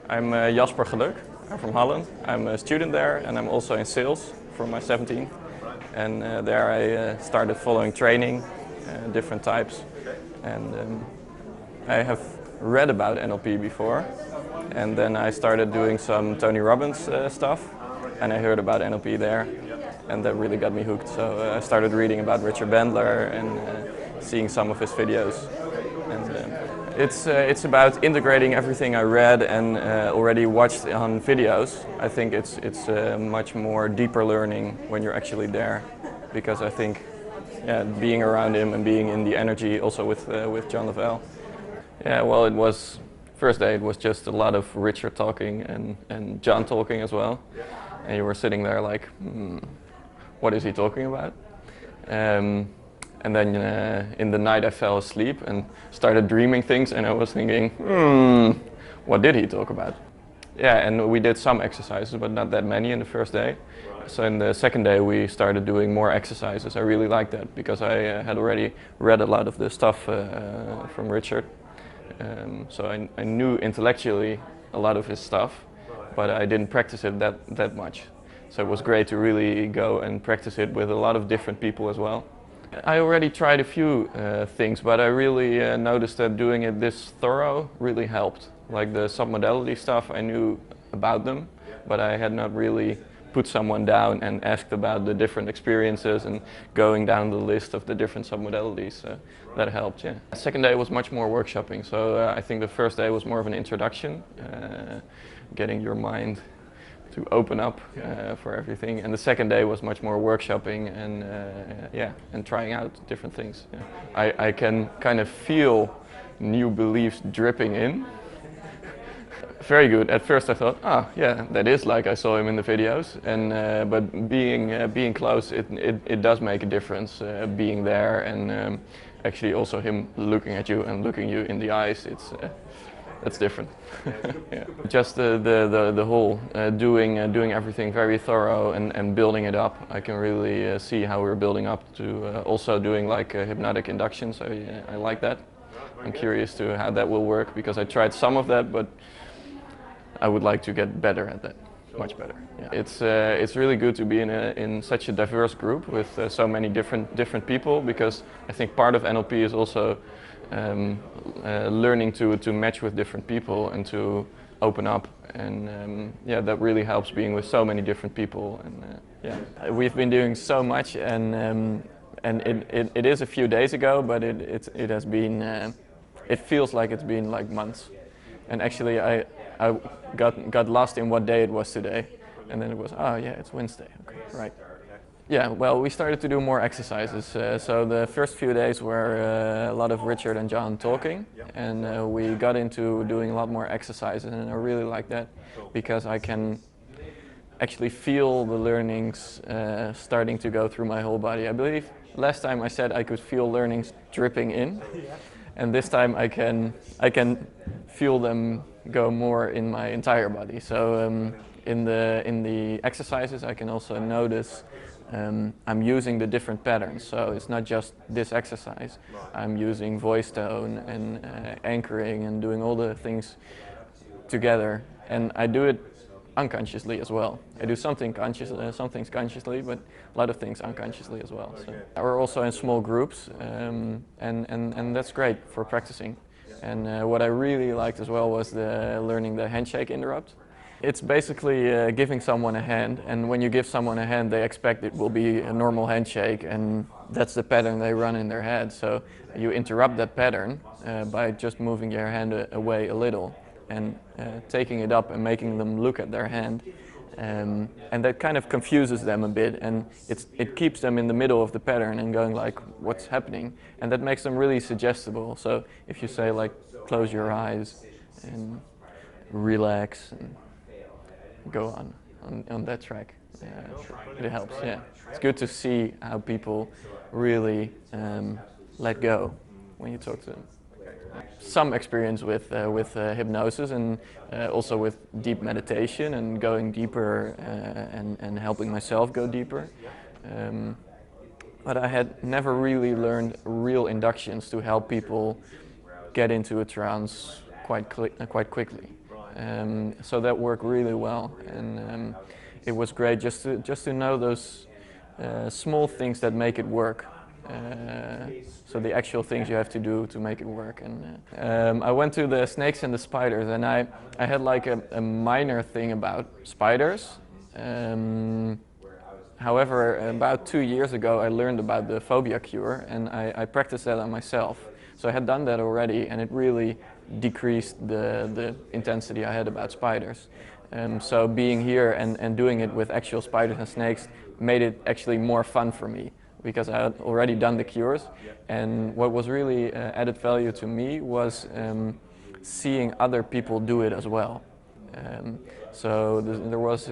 I'm Jasper Geluk. I'm from Holland. I'm a student there and I'm also in sales from my 17th. And there I started following training, different types. And I have read about NLP before. And then I started doing some Tony Robbins stuff. And I heard about NLP there. And that really got me hooked. So I started reading about Richard Bandler and seeing some of his videos. And it's about integrating everything I read and already watched on videos. I think it's much more deeper learning when you're actually there, because I think being around him and being in the energy also with John Lavelle. Yeah, well, it was first day. It was just a lot of Richard talking and John talking as well, and you were sitting there like, what is he talking about? And then in the night I fell asleep and started dreaming things, and I was thinking, what did he talk about? Yeah, and we did some exercises, but not that many in the first day. So in the second day we started doing more exercises. I really liked that because I had already read a lot of the stuff from Richard. So I knew intellectually a lot of his stuff, but I didn't practice it that much. So it was great to really go and practice it with a lot of different people as well. I already tried a few things, but I really noticed that doing it this thorough really helped. Like the submodality stuff, I knew about them, but I had not really put someone down and asked about the different experiences and going down the list of the different submodalities. That helped, yeah. The second day was much more workshopping, so I think the first day was more of an introduction, getting your mind to open up for everything, and the second day was much more workshopping and trying out different things. Yeah. I can kind of feel new beliefs dripping in. Very good. At first I thought, yeah, that is like I saw him in the videos, and but being close, it does make a difference. Being there and actually also him looking at you and looking you in the eyes, that's different. Yeah. Just the whole doing everything very thorough and building it up. I can really see how we're building up to also doing like hypnotic induction. So I like that. I'm curious to how that will work because I tried some of that, but I would like to get better at that, much better. Yeah. It's really good to be in such a diverse group with so many different people, because I think part of NLP is also learning to match with different people and to open up, and that really helps being with so many different people. And we've been doing so much, and it is a few days ago, but it has been it feels like it's been like months. And actually I got lost in what day it was today, and then it was, oh yeah, it's Wednesday. Okay, right. Yeah, well, we started to do more exercises. So the first few days were a lot of Richard and John talking, and we got into doing a lot more exercises, and I really like that because I can actually feel the learnings starting to go through my whole body. I believe last time I said I could feel learnings dripping in, and this time I can feel them go more in my entire body. So in the exercises I can also notice I'm using the different patterns, so it's not just this exercise. I'm using voice tone and anchoring and doing all the things together, and I do it unconsciously as well. I do some things consciously, but a lot of things unconsciously as well. So we're also in small groups, and that's great for practicing. And what I really liked as well was learning the handshake interrupt. It's basically giving someone a hand, and when you give someone a hand, they expect it will be a normal handshake, and that's the pattern they run in their head. So you interrupt that pattern by just moving your hand away a little and taking it up and making them look at their hand. And that kind of confuses them a bit, and it keeps them in the middle of the pattern and going like, what's happening? And that makes them really suggestible. So if you say like, close your eyes and relax and go on that track, it helps. Yeah, it's good to see how people really let go when you talk to them. Some experience with hypnosis, and also with deep meditation and going deeper and helping myself go deeper. But I had never really learned real inductions to help people get into a trance quite quickly. So that worked really well, and it was great just to know those small things that make it work. So the actual things you have to do to make it work. And I went to the snakes and the spiders, and I had like a minor thing about spiders. However, about 2 years ago I learned about the phobia cure, and I practiced that on myself. So I had done that already, and it really decreased the intensity I had about spiders. So being here and doing it with actual spiders and snakes made it actually more fun for me, because I had already done the cures. And what was really added value to me was seeing other people do it as well. So there was,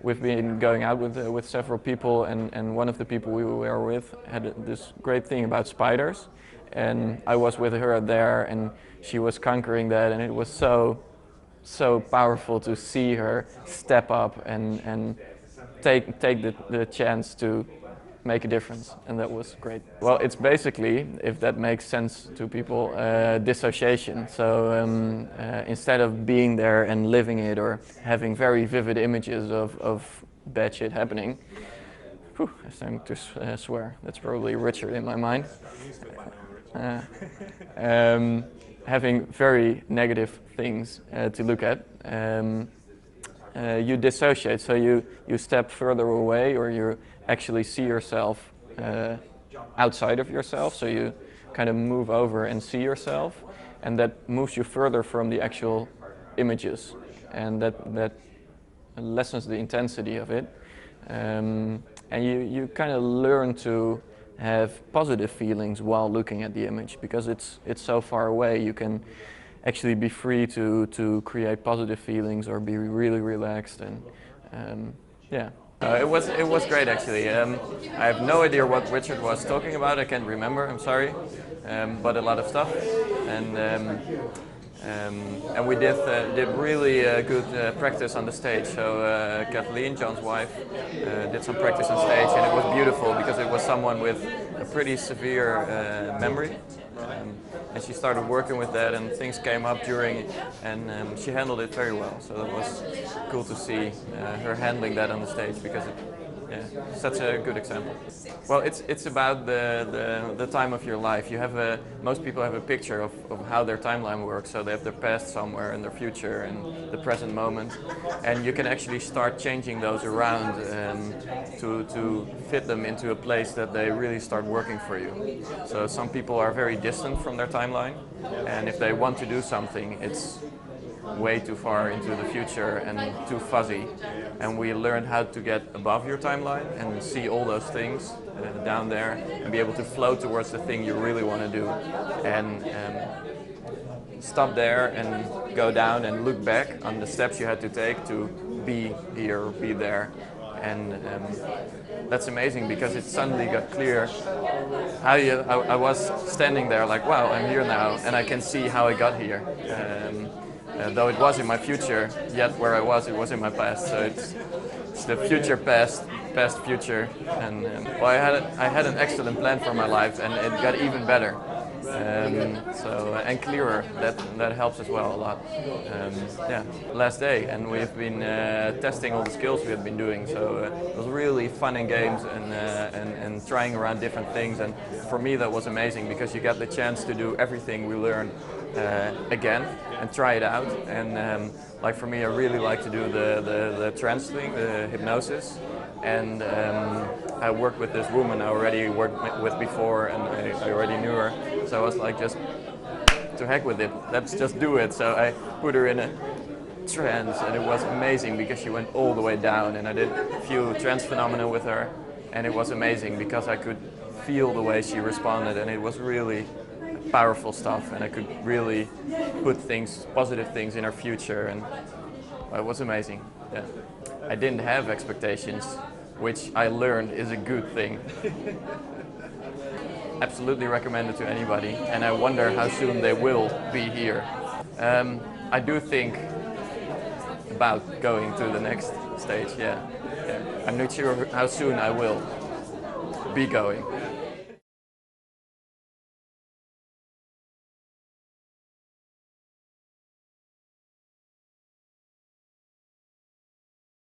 we've been going out with several people, and one of the people we were with had this great thing about spiders. And I was with her there, and she was conquering that, and it was so powerful to see her step up and take the chance to make a difference, and that was great. Well, it's basically, if that makes sense to people, dissociation. So instead of being there and living it or having very vivid images of bad shit happening, whew, I'm starting to swear. That's probably Richard in my mind. Having very negative things to look at, you dissociate, so you step further away, or you actually see yourself outside of yourself, so you kind of move over and see yourself, and that moves you further from the actual images, and that lessens the intensity of it, and you kind of learn to have positive feelings while looking at the image, because it's so far away. You can actually be free to create positive feelings or be really relaxed, and yeah. It was great actually. I have no idea what Richard was talking about. I can't remember. I'm sorry, but a lot of stuff, and we did really good practice on the stage. So Kathleen, John's wife, did some practice on stage, and it was beautiful because it was someone with a pretty severe memory. And she started working with that, and things came up during, and she handled it very well. So it was cool to see her handling that on the stage, because such a good example. Well, it's about the time of your life. You have most people have a picture of how their timeline works. So they have their past somewhere, and their future, and the present moment, and you can actually start changing those around to fit them into a place that they really start working for you. So some people are very distant from their timeline, and if they want to do something, it's way too far into the future and too fuzzy, and we learned how to get above your timeline and see all those things down there and be able to flow towards the thing you really want to do, and stop there and go down and look back on the steps you had to take to be here, be there. And that's amazing, because it suddenly got clear how I was standing there like, wow, I'm here now, and I can see how I got here. Though it was in my future, yet where I was, it was in my past. So it's the future past, past future, and well, I had an excellent plan for my life, and it got even better. And clearer, that helps as well a lot. Yeah, last day, and we've been testing all the skills we have been doing. So it was really fun and games, and trying around different things. And for me, that was amazing, because you got the chance to do everything we learned again and try it out. And like for me, I really like to do the trance thing, the hypnosis. And I worked with this woman I already worked with before, and I already knew her. So I was like, just to heck with it, let's just do it. So I put her in a trance, and it was amazing, because she went all the way down, and I did a few trance phenomena with her, and it was amazing because I could feel the way she responded, and it was really powerful stuff, and I could really put things, positive things in her future, and it was amazing. Yeah. I didn't have expectations, which I learned is a good thing. Absolutely recommend it to anybody, and I wonder how soon they will be here. I do think about going to the next stage, yeah. I'm not sure how soon I will be going.